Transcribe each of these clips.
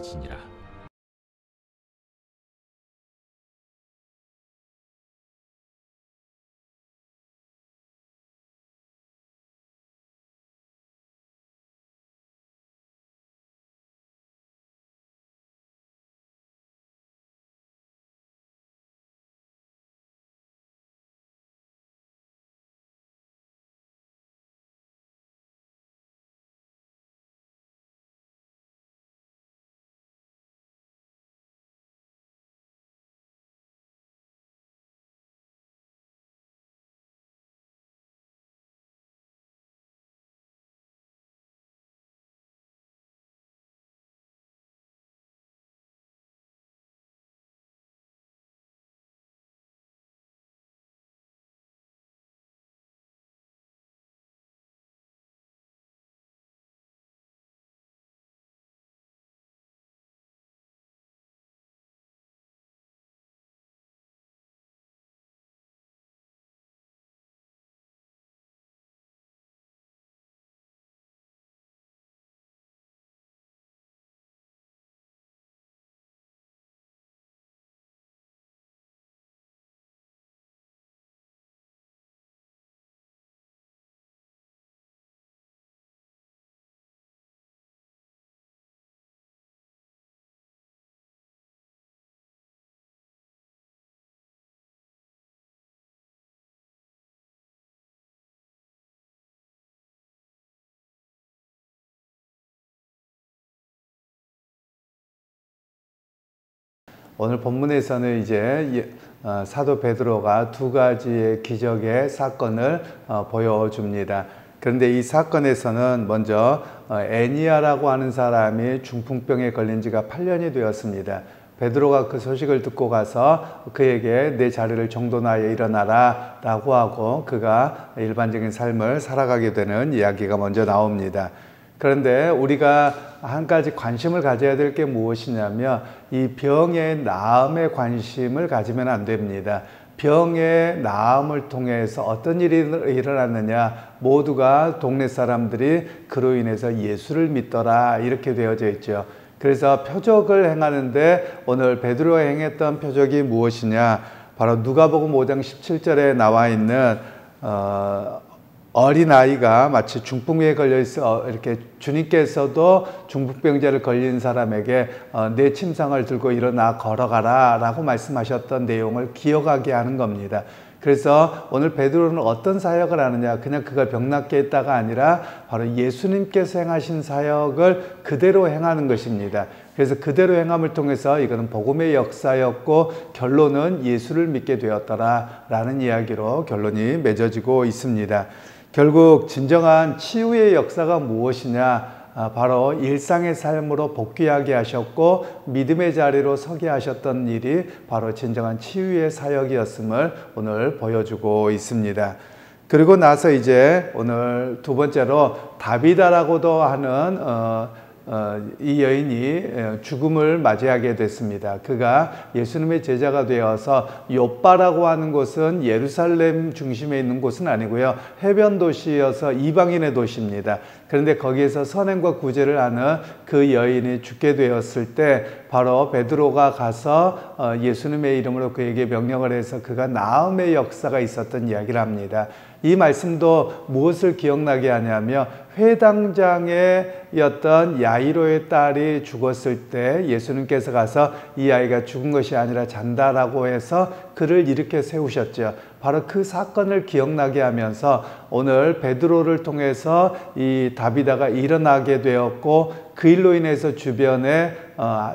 가지니라. 오늘 본문에서는 이제 사도 베드로가 두 가지의 기적의 사건을 보여줍니다. 그런데 이 사건에서는 먼저 애니아라고 하는 사람이 중풍병에 걸린 지가 8년이 되었습니다. 베드로가 그 소식을 듣고 가서 그에게 내 자리를 정돈하여 일어나라 라고 하고 그가 일반적인 삶을 살아가게 되는 이야기가 먼저 나옵니다. 그런데 우리가 한 가지 관심을 가져야 될 게 무엇이냐면 이 병의 나음에 관심을 가지면 안 됩니다. 병의 나음을 통해서 어떤 일이 일어났느냐, 모두가 동네 사람들이 그로 인해서 예수를 믿더라 이렇게 되어져 있죠. 그래서 표적을 행하는데 오늘 베드로가 행했던 표적이 무엇이냐, 바로 누가복음 5장 17절에 나와 있는 어린아이가 마치 중풍에 걸려 있어 이렇게 주님께서도 중풍병자를 걸린 사람에게 내 침상을 들고 일어나 걸어가라 라고 말씀하셨던 내용을 기억하게 하는 겁니다. 그래서 오늘 베드로는 어떤 사역을 하느냐, 그냥 그가 병낫게 했다가 아니라 바로 예수님께서 행하신 사역을 그대로 행하는 것입니다. 그래서 그대로 행함을 통해서 이거는 복음의 역사였고 결론은 예수를 믿게 되었더라 라는 이야기로 결론이 맺어지고 있습니다. 결국 진정한 치유의 역사가 무엇이냐, 바로 일상의 삶으로 복귀하게 하셨고 믿음의 자리로 서게 하셨던 일이 바로 진정한 치유의 사역이었음을 오늘 보여주고 있습니다. 그리고 나서 이제 오늘 두 번째로 다비다라고도 하는 이 여인이 죽음을 맞이하게 됐습니다. 그가 예수님의 제자가 되어서 욥바라고 하는 곳은 예루살렘 중심에 있는 곳은 아니고요, 해변 도시여서 이방인의 도시입니다. 그런데 거기에서 선행과 구제를 하는 그 여인이 죽게 되었을 때 바로 베드로가 가서 예수님의 이름으로 그에게 명령을 해서 그가 나음의 역사가 있었던 이야기를 합니다. 이 말씀도 무엇을 기억나게 하냐면 회당장이었던 야이로의 딸이 죽었을 때 예수님께서 가서 이 아이가 죽은 것이 아니라 잔다라고 해서 그를 일으켜 세우셨죠. 바로 그 사건을 기억나게 하면서 오늘 베드로를 통해서 이 다비다가 일어나게 되었고 그 일로 인해서 주변에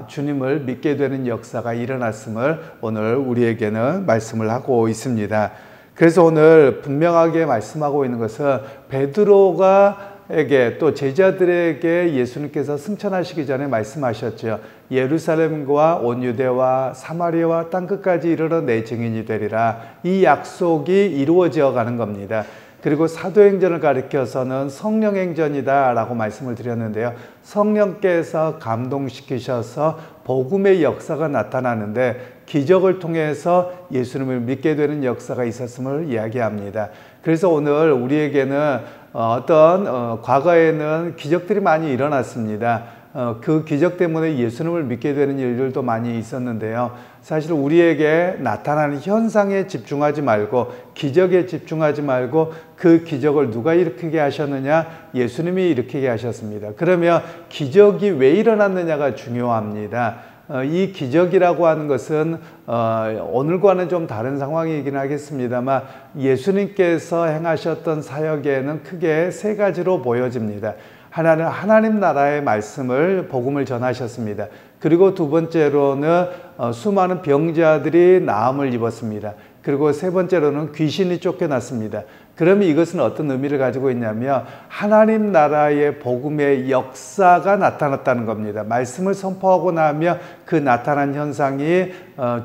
주님을 믿게 되는 역사가 일어났음을 오늘 우리에게는 말씀을 하고 있습니다. 그래서 오늘 분명하게 말씀하고 있는 것은 베드로에게 또 제자들에게 예수님께서 승천하시기 전에 말씀하셨죠. 예루살렘과 온 유대와 사마리아와 땅끝까지 이르러 내 증인이 되리라. 이 약속이 이루어져 가는 겁니다. 그리고 사도행전을 가리켜서는 성령행전이다 라고 말씀을 드렸는데요, 성령께서 감동시키셔서 복음의 역사가 나타나는데 기적을 통해서 예수님을 믿게 되는 역사가 있었음을 이야기합니다. 그래서 오늘 우리에게는 과거에는 기적들이 많이 일어났습니다. 그 기적 때문에 예수님을 믿게 되는 일들도 많이 있었는데요. 사실 우리에게 나타나는 현상에 집중하지 말고 기적에 집중하지 말고 그 기적을 누가 일으키게 하셨느냐? 예수님이 일으키게 하셨습니다. 그러면 기적이 왜 일어났느냐가 중요합니다. 이 기적이라고 하는 것은 오늘과는 좀 다른 상황이긴 하겠습니다만 예수님께서 행하셨던 사역에는 크게 세 가지로 보여집니다. 하나는 하나님 나라의 말씀을 복음을 전하셨습니다. 그리고 두 번째로는 수많은 병자들이 나음을 입었습니다. 그리고 세 번째로는 귀신이 쫓겨났습니다. 그러면 이것은 어떤 의미를 가지고 있냐면 하나님 나라의 복음의 역사가 나타났다는 겁니다. 말씀을 선포하고 나면 그 나타난 현상이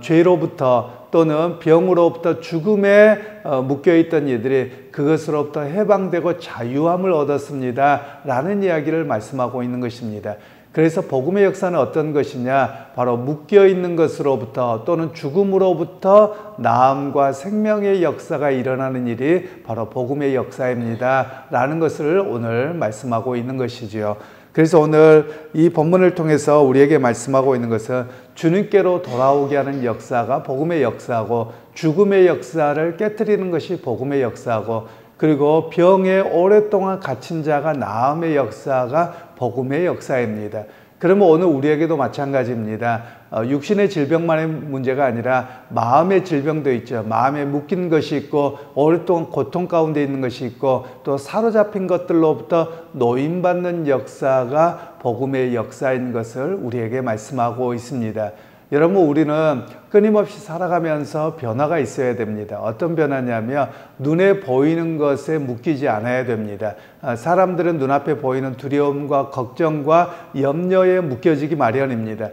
죄로부터 또는 병으로부터 죽음에 묶여있던 이들이 그것으로부터 해방되고 자유함을 얻었습니다. 라는 이야기를 말씀하고 있는 것입니다. 그래서 복음의 역사는 어떤 것이냐? 바로 묶여있는 것으로부터 또는 죽음으로부터 나음과 생명의 역사가 일어나는 일이 바로 복음의 역사입니다. 라는 것을 오늘 말씀하고 있는 것이지요. 그래서 오늘 이 본문을 통해서 우리에게 말씀하고 있는 것은 주님께로 돌아오게 하는 역사가 복음의 역사고 죽음의 역사를 깨트리는 것이 복음의 역사고 그리고 병에 오랫동안 갇힌 자가 나음의 역사가 복음의 역사입니다. 그러면 오늘 우리에게도 마찬가지입니다. 육신의 질병만의 문제가 아니라 마음의 질병도 있죠. 마음에 묶인 것이 있고 오랫동안 고통 가운데 있는 것이 있고 또 사로잡힌 것들로부터 노임받는 역사가 복음의 역사인 것을 우리에게 말씀하고 있습니다. 여러분 우리는 끊임없이 살아가면서 변화가 있어야 됩니다. 어떤 변화냐면 눈에 보이는 것에 묶이지 않아야 됩니다. 사람들은 눈앞에 보이는 두려움과 걱정과 염려에 묶여지기 마련입니다.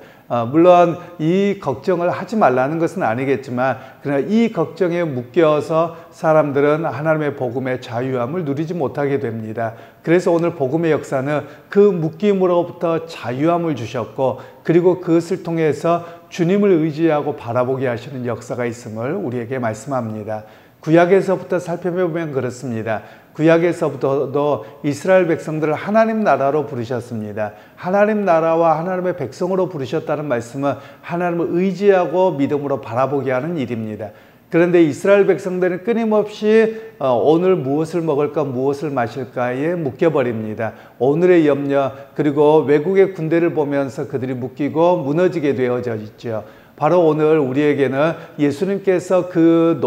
물론 이 걱정을 하지 말라는 것은 아니겠지만 그러나 이 걱정에 묶여서 사람들은 하나님의 복음의 자유함을 누리지 못하게 됩니다. 그래서 오늘 복음의 역사는 그 묶임으로부터 자유함을 주셨고 그리고 그것을 통해서 주님을 의지하고 바라보게 하시는 역사가 있음을 우리에게 말씀합니다. 구약에서부터 살펴보면 그렇습니다. 구약에서부터도 이스라엘 백성들을 하나님 나라로 부르셨습니다. 하나님 나라와 하나님의 백성으로 부르셨다는 말씀은 하나님을 의지하고 믿음으로 바라보게 하는 일입니다. 그런데 이스라엘 백성들은 끊임없이 오늘 무엇을 먹을까 무엇을 마실까에 묶여버립니다. 오늘의 염려 그리고 외국의 군대를 보면서 그들이 묶이고 무너지게 되어져 있죠. 바로 오늘 우리에게는 예수님께서 그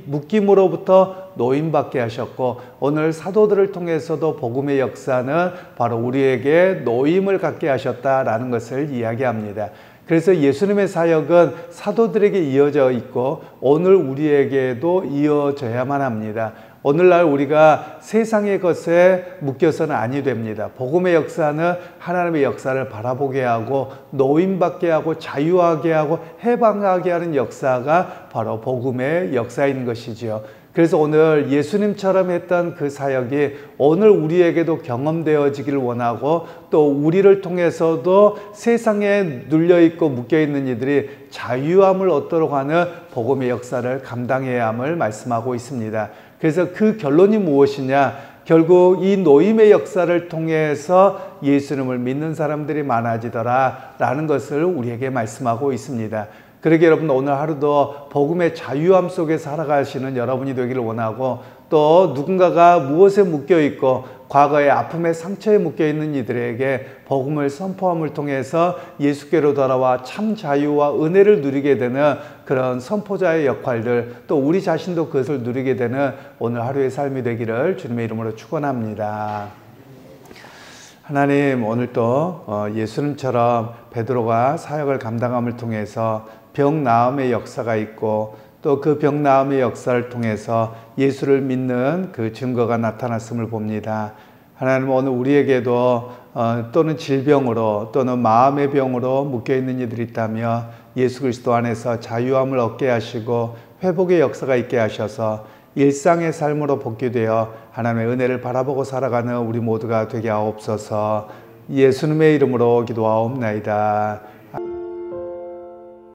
묶임으로부터 노임받게 하셨고 오늘 사도들을 통해서도 복음의 역사는 바로 우리에게 노임을 갖게 하셨다라는 것을 이야기합니다. 그래서 예수님의 사역은 사도들에게 이어져 있고 오늘 우리에게도 이어져야만 합니다. 오늘날 우리가 세상의 것에 묶여서는 아니 됩니다. 복음의 역사는 하나님의 역사를 바라보게 하고 노임받게 하고 자유하게 하고 해방하게 하는 역사가 바로 복음의 역사인 것이지요. 그래서 오늘 예수님처럼 했던 그 사역이 오늘 우리에게도 경험되어지기를 원하고 또 우리를 통해서도 세상에 눌려있고 묶여있는 이들이 자유함을 얻도록 하는 복음의 역사를 감당해야 함을 말씀하고 있습니다. 그래서 그 결론이 무엇이냐? 결국 이 노임의 역사를 통해서 예수님을 믿는 사람들이 많아지더라 라는 것을 우리에게 말씀하고 있습니다. 그러게 여러분 오늘 하루도 복음의 자유함 속에 살아가시는 여러분이 되기를 원하고 또 누군가가 무엇에 묶여있고 과거의 아픔의 상처에 묶여있는 이들에게 복음을 선포함을 통해서 예수께로 돌아와 참 자유와 은혜를 누리게 되는 그런 선포자의 역할들 또 우리 자신도 그것을 누리게 되는 오늘 하루의 삶이 되기를 주님의 이름으로 축원합니다. 하나님 오늘 또 예수님처럼 베드로가 사역을 감당함을 통해서 병 나음의 역사가 있고 또 그 병 나음의 역사를 통해서 예수를 믿는 그 증거가 나타났음을 봅니다. 하나님 오늘 우리에게도 또는 질병으로 또는 마음의 병으로 묶여있는 이들이 있다며 예수 그리스도 안에서 자유함을 얻게 하시고 회복의 역사가 있게 하셔서 일상의 삶으로 복귀되어 하나님의 은혜를 바라보고 살아가는 우리 모두가 되게 하옵소서. 예수님의 이름으로 기도하옵나이다.